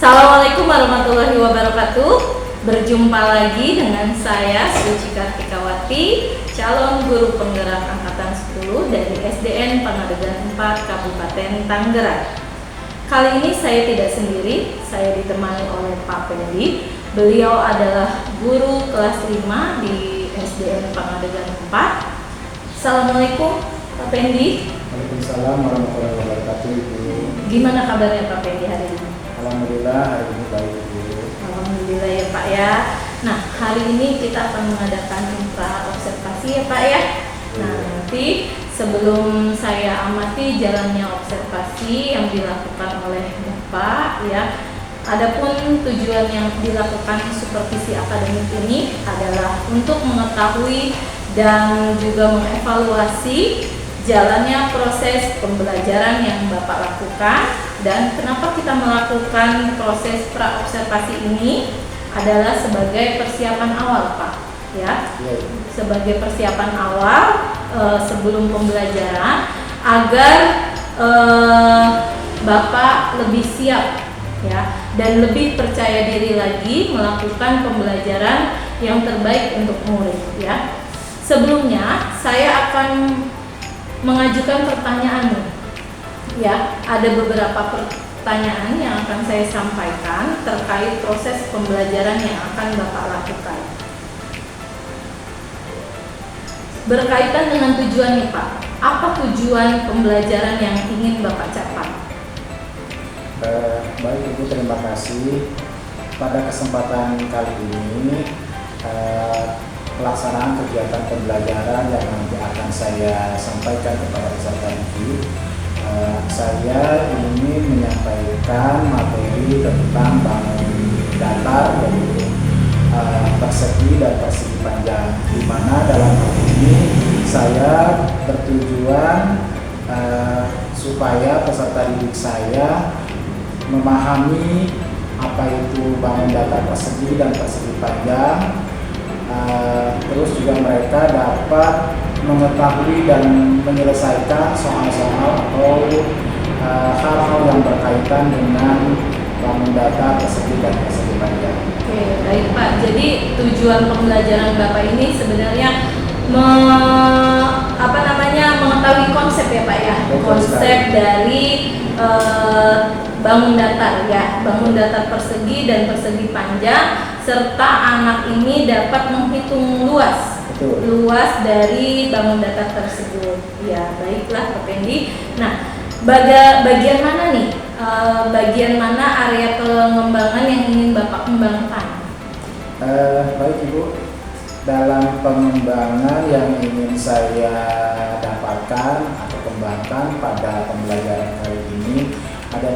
Assalamualaikum warahmatullahi wabarakatuh. Berjumpa lagi dengan saya Suci Kartikawati, calon guru penggerak angkatan 10 dari SDN Pangadegan 4 Kabupaten Tangerang. Kali ini saya tidak sendiri, saya ditemani oleh Pak Pendi. Beliau adalah guru kelas 5 di SDN Pangadegan 4. Assalamualaikum Pak Pendi. Waalaikumsalam warahmatullahi wabarakatuh, Ibu. Gimana kabarnya Pak Pendi hari ini? Alhamdulillah hari ini baik, Ibu. Alhamdulillah ya Pak ya. Nah, hari ini kita akan mengadakan intra observasi ya Pak ya. Nah, nanti sebelum saya amati jalannya observasi yang dilakukan oleh Bapak ya, adapun tujuan yang dilakukan supervisi akademik ini adalah untuk mengetahui dan juga mengevaluasi jalannya proses pembelajaran yang Bapak lakukan. Dan kenapa kita melakukan proses pra-observasi ini adalah sebagai persiapan awal Pak ya, sebagai persiapan awal sebelum pembelajaran agar Bapak lebih siap ya dan lebih percaya diri lagi melakukan pembelajaran yang terbaik untuk murid ya. Sebelumnya saya akan mengajukan pertanyaan nih. Ya, ada beberapa pertanyaan yang akan saya sampaikan terkait proses pembelajaran yang akan Bapak lakukan. Berkaitan dengan tujuan nih Pak, apa tujuan pembelajaran yang ingin Bapak capai? Baik Ibu, terima kasih. Pada kesempatan kali ini pelaksanaan kegiatan pembelajaran yang nanti akan saya sampaikan kepada peserta didik, saya ingin menyampaikan materi tentang bangun datar yaitu persegi dan persegi panjang, di mana dalam hal ini saya bertujuan supaya peserta didik saya memahami apa itu bangun datar persegi dan persegi panjang. Terus juga mereka dapat mengetahui dan menyelesaikan soal-soal atau hal-hal yang berkaitan dengan bangun datar persegi dan persegi panjang. Oke, baik Pak. Jadi tujuan pembelajaran Bapak ini sebenarnya mengetahui konsep ya Pak ya, konsep dari bangun datar ya, bangun datar persegi dan persegi panjang, serta anak ini dapat menghitung luas dari bangun datar tersebut. Ya, baiklah Pak Pendi. Nah, bagian mana nih? Bagian mana area pengembangan yang ingin Bapak kembangkan? Baik Ibu, dalam pengembangan yang ingin saya dapatkan atau kembangkan pada pembelajaran kali ini ada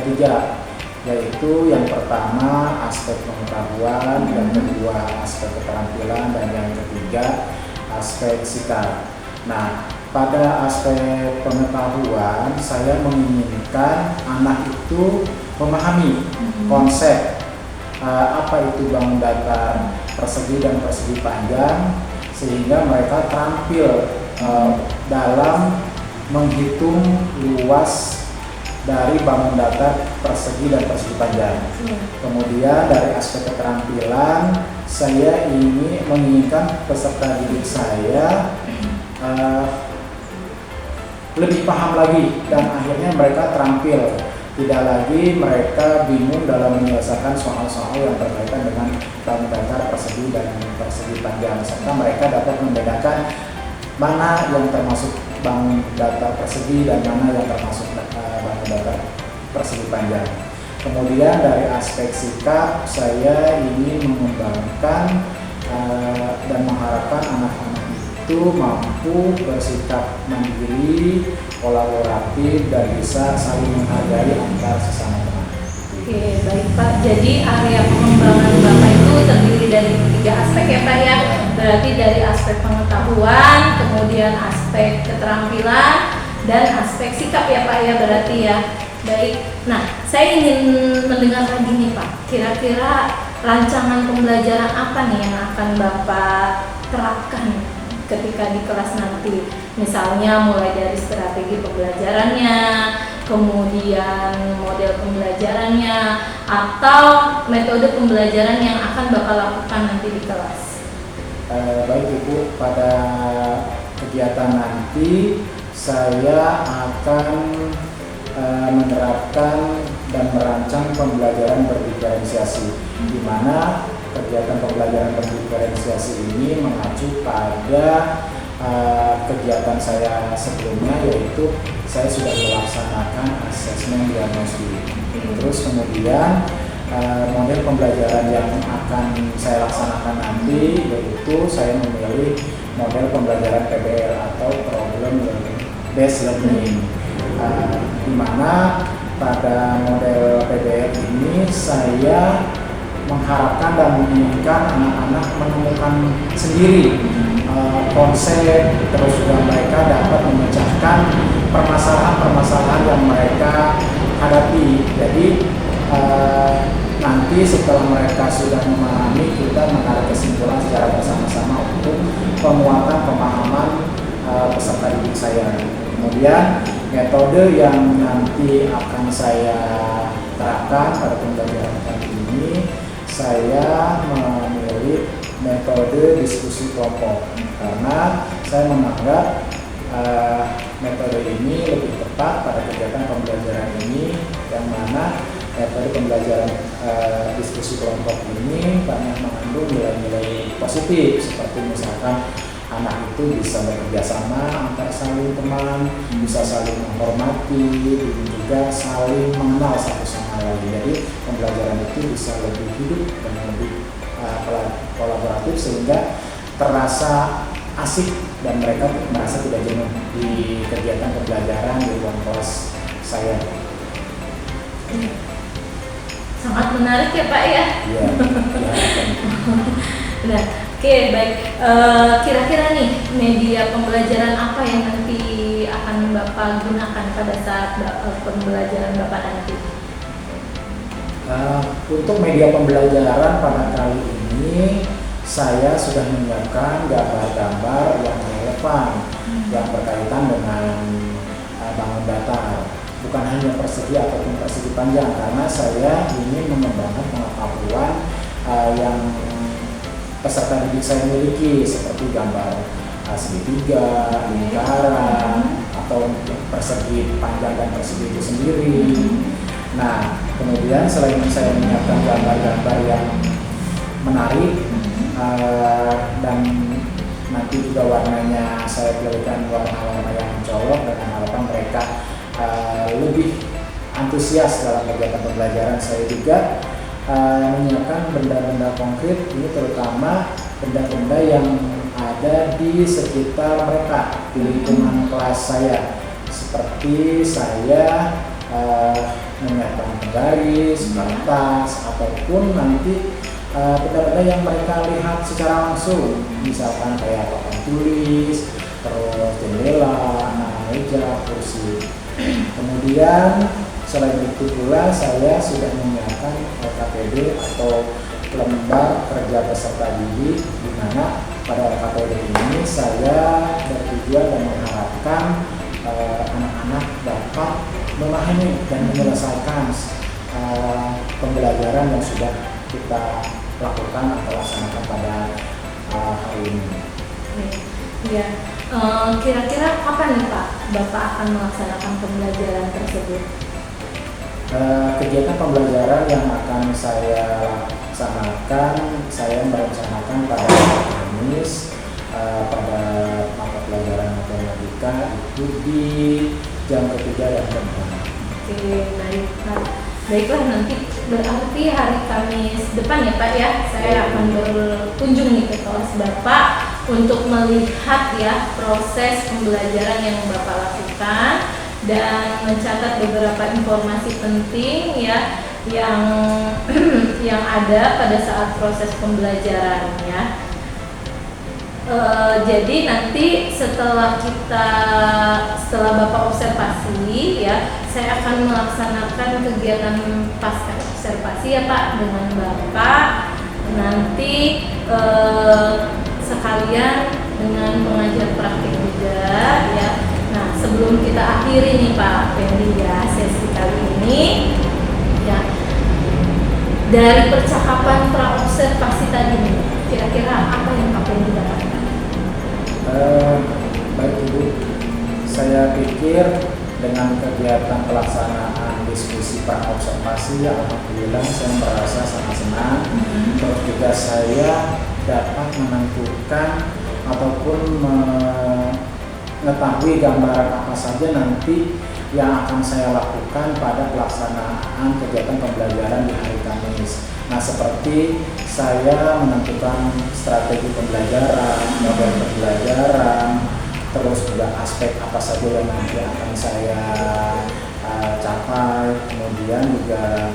tiga, yaitu yang pertama aspek pengetahuan, yang kedua aspek keterampilan, dan yang ketiga aspek sikap. Nah, pada aspek pengetahuan saya menginginkan anak itu memahami konsep apa itu bangun datar persegi dan persegi panjang, sehingga mereka terampil dalam menghitung luas dari bangun datar persegi dan persegi panjang. Kemudian dari aspek keterampilan, saya menginginkan peserta didik saya lebih paham lagi dan akhirnya mereka terampil. Tidak lagi mereka bingung dalam menyelesaikan soal-soal yang berkaitan dengan bangun datar persegi dan persegi panjang, serta mereka dapat membedakan mana yang termasuk bangun datar persegi dan mana yang termasuk bangun datar persegi panjang. Kemudian dari aspek sikap, saya ingin mengembangkan dan mengharapkan anak-anak itu mampu bersikap mandiri, kolaboratif, dan bisa saling menghargai antar sesama teman. Oke, baik Pak. Jadi area pengembangan Bapak itu terdiri dari 3 aspek ya Pak ya. Berarti dari aspek pengetahuan, kemudian aspek keterampilan, dan aspek sikap ya Pak ya, berarti ya. Baik. Nah, saya ingin mendengar lagi nih Pak. Kira-kira rancangan pembelajaran apa nih yang akan Bapak terapkan ketika di kelas nanti? Misalnya mulai dari strategi pembelajarannya, kemudian model pembelajarannya, atau metode pembelajaran yang akan Bapak lakukan nanti di kelas? Baik Ibu, pada kegiatan nanti saya akan menerapkan dan merancang pembelajaran berdiferensiasi, di mana kegiatan pembelajaran berdiferensiasi ini mengacu pada kegiatan saya sebelumnya, yaitu saya sudah melaksanakan asesmen diagnostik. Terus kemudian model pembelajaran yang akan saya laksanakan nanti yaitu saya memilih model pembelajaran PBL atau Problem Based Learning, di mana pada model PBL ini saya mengharapkan dan menginginkan anak-anak menemukan sendiri konsep, terus juga mereka dapat memecahkan permasalahan-permasalahan yang mereka hadapi. Jadi nanti setelah mereka sudah memahami, kita menarik kesimpulan secara bersama-sama untuk penguatan pemahaman peserta didik saya. Kemudian metode yang nanti akan saya terapkan pada pembelajaran kali ini, saya memilih metode diskusi kelompok, karena saya menganggap metode ini lebih tepat pada kegiatan pembelajaran ini, yang mana metode pembelajaran diskusi kelompok ini banyak mengandung nilai-nilai positif, seperti misalkan anak itu bisa bekerja sama antar saling teman, bisa saling menghormati, dan juga saling mengenal satu sama lain. Jadi pembelajaran itu bisa lebih hidup dan lebih kolaboratif, sehingga terasa asik dan mereka merasa tidak jenuh di kegiatan pembelajaran di ruang kelas saya. Sangat menarik ya Pak ya? Iya. Nah, oke, baik. Kira-kira nih media pembelajaran apa yang nanti akan Bapak gunakan pada saat pembelajaran Bapak nanti? Untuk media pembelajaran pada kali ini saya sudah menyiapkan gambar-gambar yang relevan, yang berkaitan dengan bangun datar, bukan hanya persegi ataupun persegi panjang, karena saya ingin mengembangkan pengetahuan yang peserta didik saya miliki, seperti gambar segitiga, lingkaran, atau persegi panjang dan persegi itu sendiri. Nah, kemudian selain saya menyiapkan gambar-gambar yang menarik dan nanti juga warnanya saya pilihkan warna-warna yang mencolok dengan harapan mereka lebih antusias dalam kegiatan pembelajaran, saya juga menyiapkan benda-benda konkret, ini terutama benda-benda yang ada di sekitar mereka, di lingkungan kelas saya, seperti saya menyiapkan penggaris, kertas, ataupun nanti benda-benda yang mereka lihat secara langsung, misalkan kayak papan tulis, terus jendela, meja, kursi. Kemudian selain itu pula saya sudah menyiapkan LKPD atau lembar kerja peserta didik, di mana pada LKPD ini saya bertujuan dan mengharapkan anak-anak dapat memahami dan menyelesaikan pembelajaran yang sudah kita lakukan atau laksanakan pada hari ini. Iya, kira-kira kapan nih Pak Bapak akan melaksanakan pembelajaran tersebut? Kegiatan pembelajaran yang akan saya laksanakan, saya merencanakan pada Kamis pada mata pelajaran matematika itu di jam ketiga dan keempat. Oke, baik Pak. Baiklah, nanti berarti hari Kamis depan ya Pak ya, saya akan berkunjung nih ke kelas Bapak untuk melihat ya proses pembelajaran yang Bapak lakukan dan mencatat beberapa informasi penting ya yang ada pada saat proses pembelajaran ya. Jadi nanti setelah Bapak observasi ya, saya akan melaksanakan kegiatan pasca observasi ya Pak dengan Bapak, nanti sekalian dengan pengajar praktik juga ya. Nah, sebelum kita akhiri nih Pak Fendi ya sesi dari percakapan praobservasi tadi nih, kira-kira apa yang Pak Pendi dapatkan? Baik Ibu, saya pikir dengan kegiatan pelaksanaan diskusi praobservasi, alhamdulillah saya merasa sangat senang. Terus juga saya dapat menentukan ataupun mengetahui gambaran apa saja nanti yang akan saya lakukan pada pelaksanaan kegiatan pembelajaran di hari Kamis. Nah, seperti saya menentukan strategi pembelajaran, model pembelajaran, terus juga aspek apa saja yang nanti akan saya capai, kemudian juga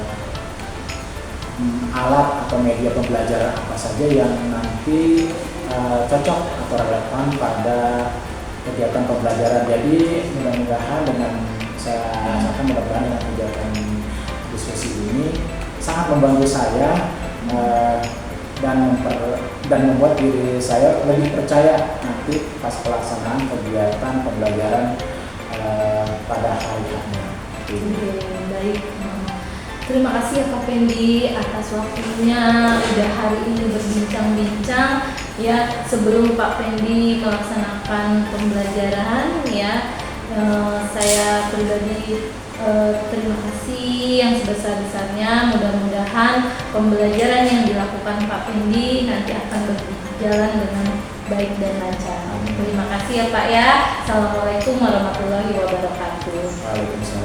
alat atau media pembelajaran apa saja yang nanti cocok atau relevan pada kegiatan pembelajaran. Jadi mudah-mudahan dengan saya rasakan mudah-mudahan dengan kegiatan diskusi ini sangat membantu saya dan membuat diri saya lebih percaya nanti pas pelaksanaan kegiatan pembelajaran pada hari ini. Baik, terima kasih ya Pak Pendi atas waktunya udah hari ini berbincang-bincang ya. Sebelum Pak Pendi melaksanakan pembelajaran ya, saya pribadi terima kasih yang sebesar-besarnya. Mudah-mudahan pembelajaran yang dilakukan Pak Pendi nanti akan berjalan dengan baik dan lancar. Terima kasih ya Pak ya. Assalamualaikum warahmatullahi wabarakatuh. Waalaikumsalam.